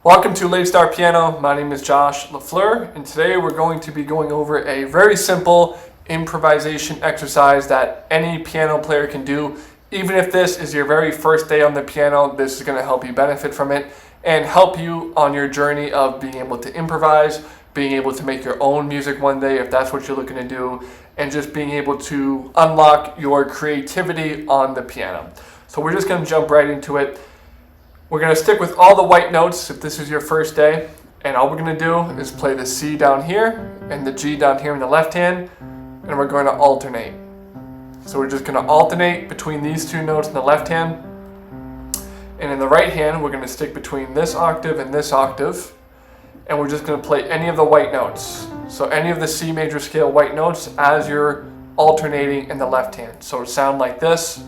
Welcome to Late Start Piano. My name is Josh LaFleur, and today we're going to be going over a very simple improvisation exercise that any piano player can do. Even if this is your very first day on the piano, this is going to help you benefit from it and help you on your journey of being able to improvise, being able to make your own music one day if that's what you're looking to do, and just being able to unlock your creativity on the piano. So we're just going to jump right into it. We're going to stick with all the white notes if this is your first day, and all we're going to do is play the C down here and the G down here in the left hand, and we're going to alternate. So we're just going to alternate between these two notes in the left hand, and in the right hand we're going to stick between this octave and this octave, and we're just going to play any of the white notes. So any of the C major scale white notes as you're alternating in the left hand. So it sound like this.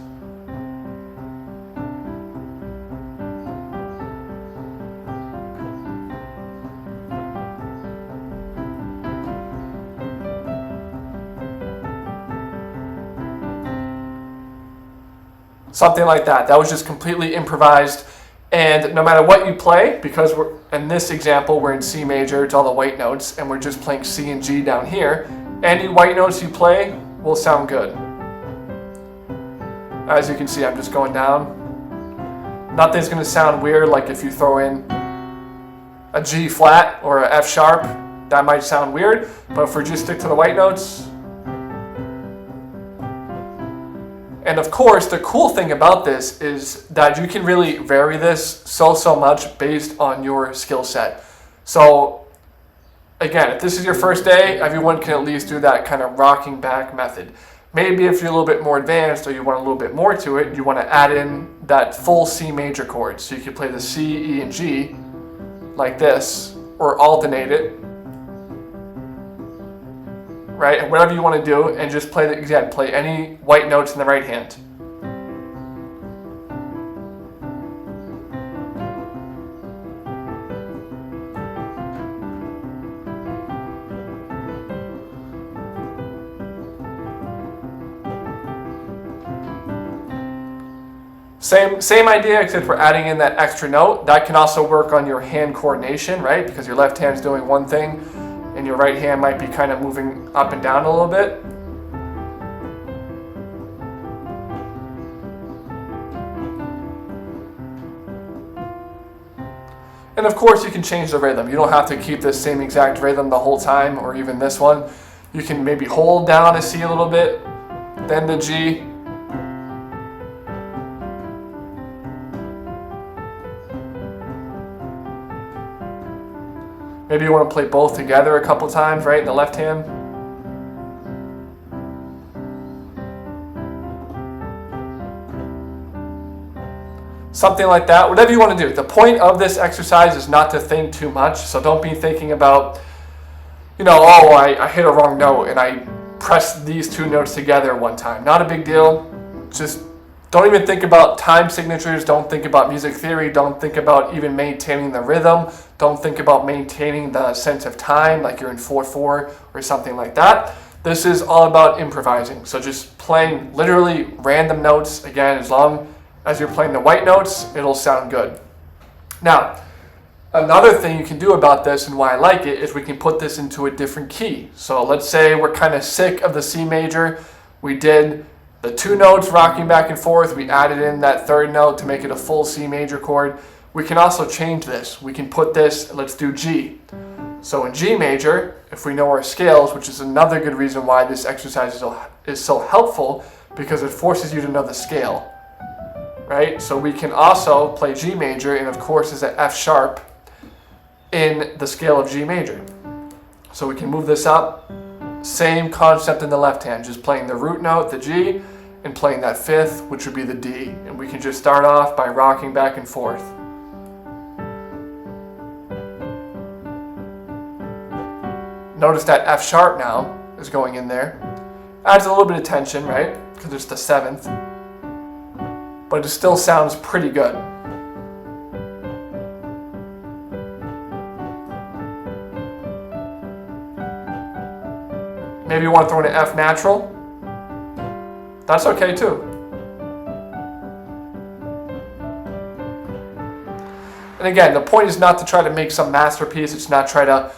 Something like that. That was just completely improvised. And no matter what you play, because we're in this example, we're in C major, it's all the white notes, and we're just playing C and G down here, any white notes you play will sound good. As you can see, I'm just going down. Nothing's going to sound weird, like if you throw in a G flat or a F sharp, that might sound weird, but if we just stick to the white notes. And of course, the cool thing about this is that you can really vary this so much based on your skill set. So again, if this is your first day, everyone can at least do that kind of rocking back method. Maybe if you're a little bit more advanced or you want a little bit more to it, you want to add in that full C major chord. So you can play the C, E, and G like this, or alternate it. Right, and whatever you want to do, and just play play any white notes in the right hand. Same idea, except we're adding in that extra note. That can also work on your hand coordination, right? Because your left hand's doing one thing, and your right hand might be kind of moving up and down a little bit. And of course you can change the rhythm. You don't have to keep the same exact rhythm the whole time, or even this one. You can maybe hold down a C a little bit, then the G. Maybe you want to play both together a couple times, right, in the left hand. Something like that, whatever you want to do. The point of this exercise is not to think too much, so don't be thinking about, oh, I hit a wrong note and I pressed these two notes together one time. Not a big deal. Just don't even think about time signatures, don't think about music theory, don't think about even maintaining the rhythm, don't think about maintaining the sense of time like you're in 4/4 or something like that. This is all about improvising. So just playing literally random notes. Again, as long as you're playing the white notes, it'll sound good. Now, another thing you can do about this and why I like it is we can put this into a different key. So let's say we're kind of sick of the C major. We did the two notes rocking back and forth. We added in that third note to make it a full C major chord. We can also change this. We can put this, let's do G. So in G major, if we know our scales, which is another good reason why this exercise is so helpful, because it forces you to know the scale, right? So we can also play G major, and of course is an F sharp in the scale of G major. So we can move this up. Same concept in the left hand, just playing the root note, the G, and playing that fifth, which would be the D. And we can just start off by rocking back and forth. Notice that F sharp now is going in there. Adds a little bit of tension, right? Because it's the seventh. But it still sounds pretty good. Maybe you want to throw in an F natural. That's okay too. And And again, the point is not to try to make some masterpiece. It's not try to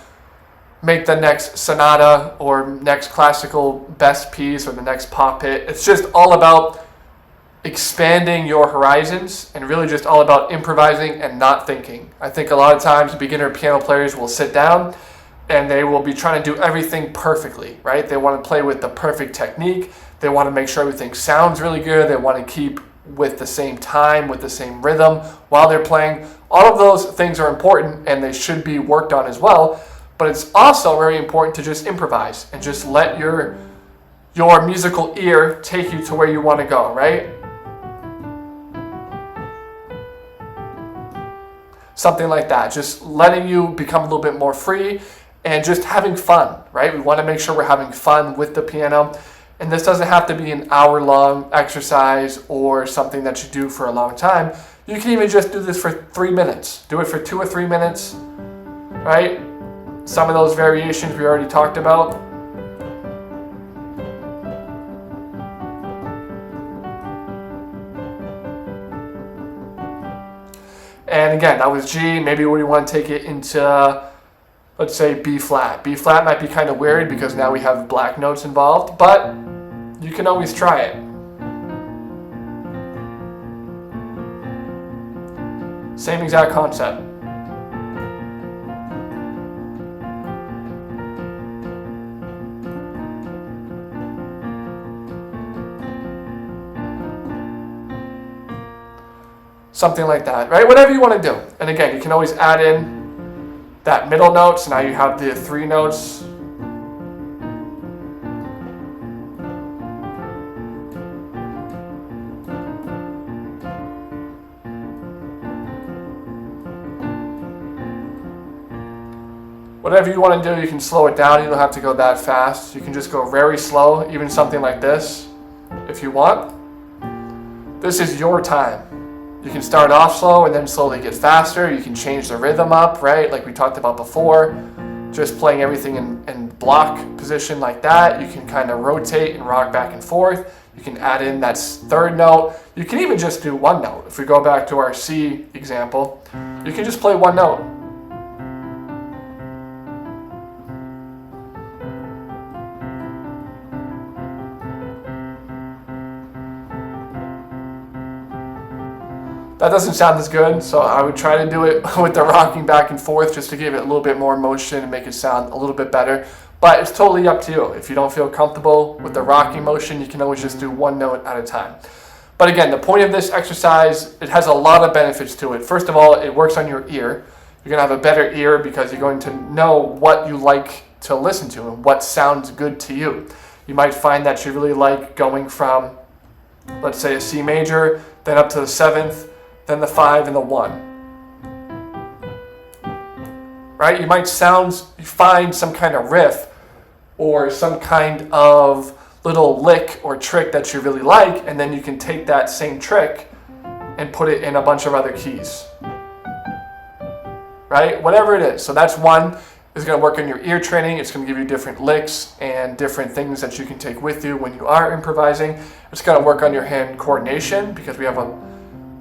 make the next sonata or next classical best piece or the next pop hit. It's just all about expanding your horizons and really just all about improvising and not thinking. I think a lot of times beginner piano players will sit down and they will be trying to do everything perfectly, right? They want to play with the perfect technique. They want to make sure everything sounds really good. They want to keep with the same time, with the same rhythm while they're playing. All of those things are important and they should be worked on as well. But it's also very important to just improvise and just let your musical ear take you to where you want to go, right? Something like that. Just letting you become a little bit more free and just having fun, right? We want to make sure we're having fun with the piano. And this doesn't have to be an hour-long exercise or something that you do for a long time. You can even just do this for 3 minutes. Do it for 2 or 3 minutes, right? Some of those variations we already talked about. And again, that was G. Maybe we want to take it into, let's say, B flat. B flat might be kind of weird because now we have black notes involved, but you can always try it. Same exact concept. Something like that, right? Whatever you want to do. And again, you can always add in that middle note, so now you have the 3 notes. Whatever you want to do, you can slow it down. You don't have to go that fast. You can just go very slow, even something like this, if you want. This is your time. You can start off slow and then slowly get faster. You can change the rhythm up, right? Like we talked about before, just playing everything in block position like that. You can kind of rotate and rock back and forth. You can add in that 3rd note. You can even just do 1 note. If we go back to our C example, you can just play 1 note. That doesn't sound as good, so I would try to do it with the rocking back and forth just to give it a little bit more motion and make it sound a little bit better. But it's totally up to you. If you don't feel comfortable with the rocking motion, you can always just do 1 note at a time. But again, the point of this exercise, it has a lot of benefits to it. First of all, it works on your ear. You're going to have a better ear because you're going to know what you like to listen to and what sounds good to you. You might find that you really like going from, let's say, a C major, then up to the 7th, then the 5 and the 1. Right? You might find some kind of riff or some kind of little lick or trick that you really like, and then you can take that same trick and put it in a bunch of other keys. Right? Whatever it is. So that's one. It's going to work on your ear training. It's going to give you different licks and different things that you can take with you when you are improvising. It's going to work on your hand coordination because we have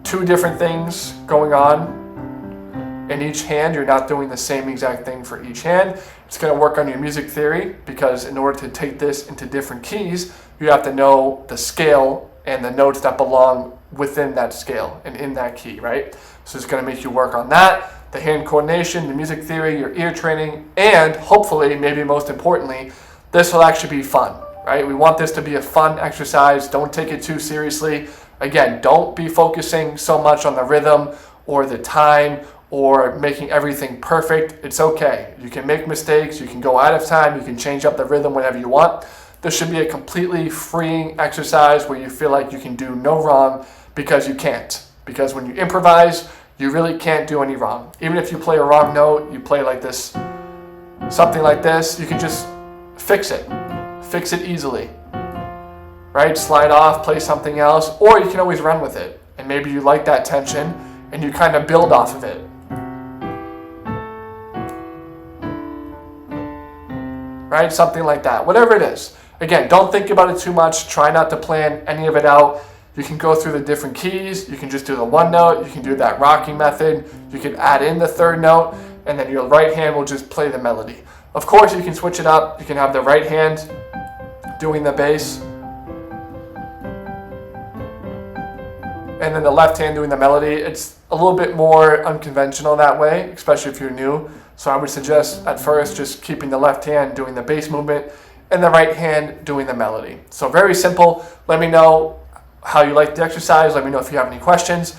2 different things going on in each hand. You're not doing the same exact thing for each hand. It's going to work on your music theory because in order to take this into different keys, you have to know the scale and the notes that belong within that scale and in that key, right? So it's going to make you work on that, the hand coordination, the music theory, your ear training, and hopefully, maybe most importantly, this will actually be fun, right? We want this to be a fun exercise. Don't take it too seriously. Again, don't be focusing so much on the rhythm or the time or making everything perfect. It's okay. You can make mistakes. You can go out of time. You can change up the rhythm whenever you want. This should be a completely freeing exercise where you feel like you can do no wrong because you can't. Because when you improvise, you really can't do any wrong. Even if you play a wrong note, you play like this, something like this, you can just fix it. Fix it easily. Right? Slide off, play something else, or you can always run with it. And maybe you like that tension and you kind of build off of it. Right? Something like that. Whatever it is. Again, don't think about it too much. Try not to plan any of it out. You can go through the different keys. You can just do the one note. You can do that rocking method. You can add in the third note, and then your right hand will just play the melody. Of course, you can switch it up. You can have the right hand doing the bass, and then the left hand doing the melody. It's a little bit more unconventional that way, especially if you're new. So I would suggest at first just keeping the left hand doing the bass movement and the right hand doing the melody. So very simple. Let me know how you like the exercise. Let me know if you have any questions.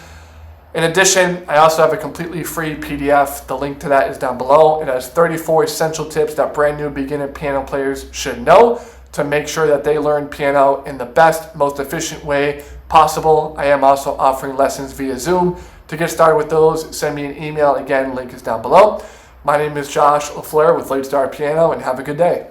In addition, I also have a completely free PDF. The link to that is down below. It has 34 essential tips that brand new beginner piano players should know to make sure that they learn piano in the best, most efficient way possible. I am also offering lessons via Zoom. To get started with those, send me an email. Again, link is down below. My name is Josh LaFleur with Late Star Piano, and have a good day.